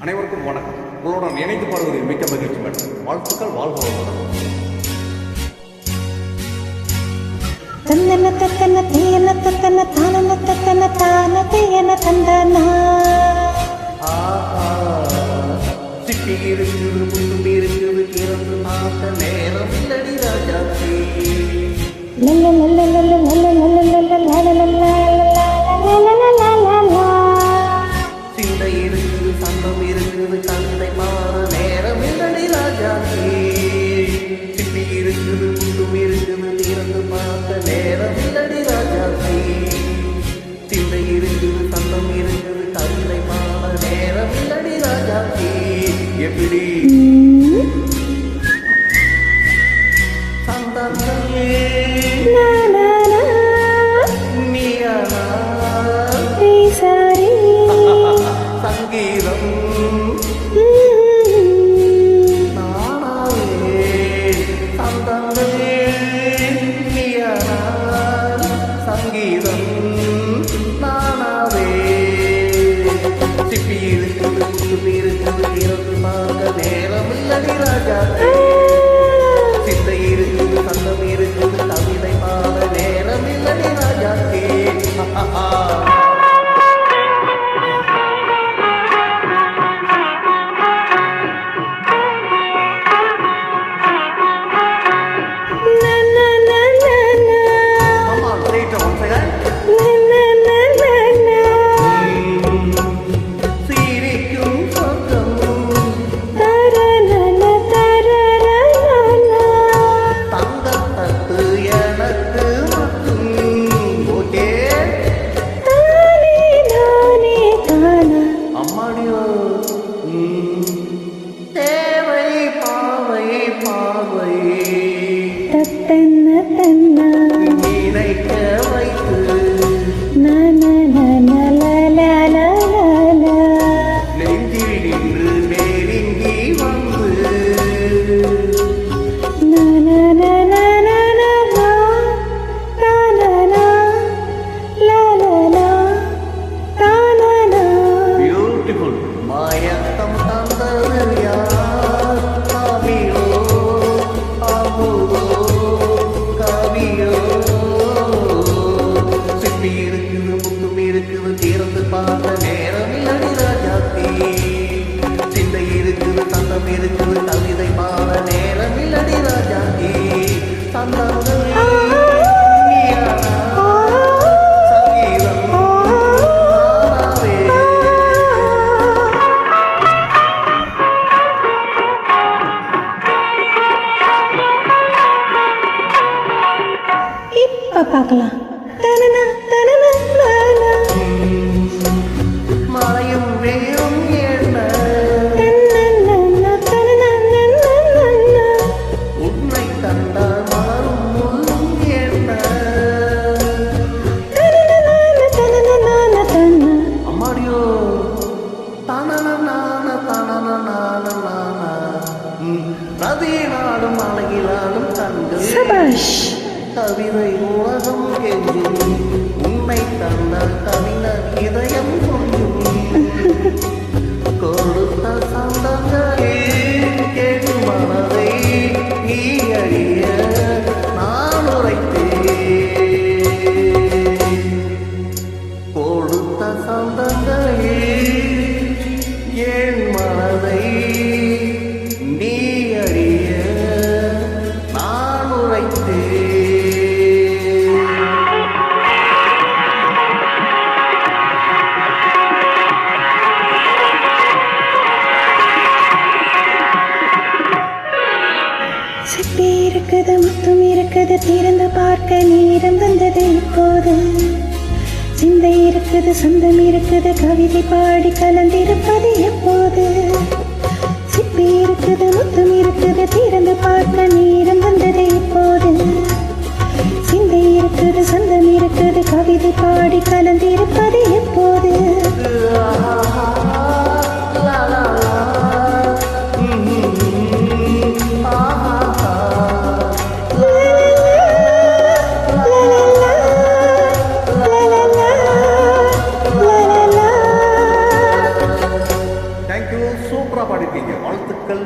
அனைவருக்கும் வணக்கம். உங்களுடன் இணைந்து பாடுவதில் மிக்க மகிழ்ச்சி மேடம். வாழ்த்துக்கள், வாழ்க வளமுடன். தந்தன தத்தன தீயன தத்தன தானன தத்தன தான தீயன தந்தனா சிட்டி இருக்குது, முள்ளும் இருக்குது, திறந்து பார்த்த நேரம் இல்லடி ராஜாத்தி. சிந்தை இருக்குது, சந்தம் இருக்குது, கவிதை மாற நேரம் இல்லடி ராஜாத்தி. சிட்டி இருக்குது, முள்ளும் இருக்குது, திறந்து பார்த்த நேரம் இல்லடி ராஜாத்தி. சிந்தை இருக்குது, சந்தம் இருக்குது, கவிதை மாற நேரம் இல்லடி ராஜாத்தி. எப்படி சந்தங்களே நீயானா சங்கீதம் நானாவே. சந்தங்களே நீயானா சங்கீதம் நானாவே. சிப்பி இருக்குது, முத்து இருக்குது, இறந்து பார்க்க நேரம் இல்லடி ராஜா. சிந்தை இருக்குது, சந்தம் இருக்குது, கவிதை பாட நேரம் இல்லடி ராஜாத்தே. நினைக்க வைத்து நெஞ்சில் நின்று நெருங்கி வந்து பியூட்டிஃபுல் மயக்கம் தந்தது யார்? தமிழோ அமுதோ கவியோ? சிப்பி இருக்குது, முத்தும் இருக்குது, திறந்து பார்த்த நேரம் இல்லடி ராஜாத்தி. சிந்தை இருக்குது, சந்தம் இருக்குது, கவிதை பாட நேரம் இல்லடி ராஜாத்தி. சந்தங்களே நீயானா சங்கீதம் நானாவே. இப்ப பார்க்கலாம். தனனா தனனா நானா மழையும் வெயிலும் என்ன தன்னன்னா தனனா உன்னை கண்டால் மலரும் முள்ளும் என்ன தன்னா அம்மாடியோ தனன நதியினாலும் அழகிலாலும் கண்கள் சபாஷ். கவிதை உலகம் கெஞ்சும் உன்னை கண்டால் கவிஞர் இதயம் கொஞ்சும். கொடுத்த சந்தங்களே கேட்டு மனதை நீ அறிய நான் உரைத்தேன். கொடுத்த சந்தங்களே என் மனதை நீ அறிய நான் உரைத்தேன். சிப்பி இருக்குது, முத்தும் இருக்குது, திறந்து பார்க்க நேரம் வந்தது இப்போது. சிந்தை இருக்குது, சொந்தம் இருக்குது, கவிதை பாடி கலந்திருப்பது எப்போது. சிப்பி இருக்குது, முத்தும் இருக்குது, திறந்து பார்க்க நேரம் வந்தது இப்போது. சிந்தை இருக்குது, சொந்தம் இருக்குது, கவிதை பாடி கலந்திருப்பது எப்போது. தேங்க்யூ, சூப்பராக பாடிருக்கீங்க, வாழ்த்துக்கள்.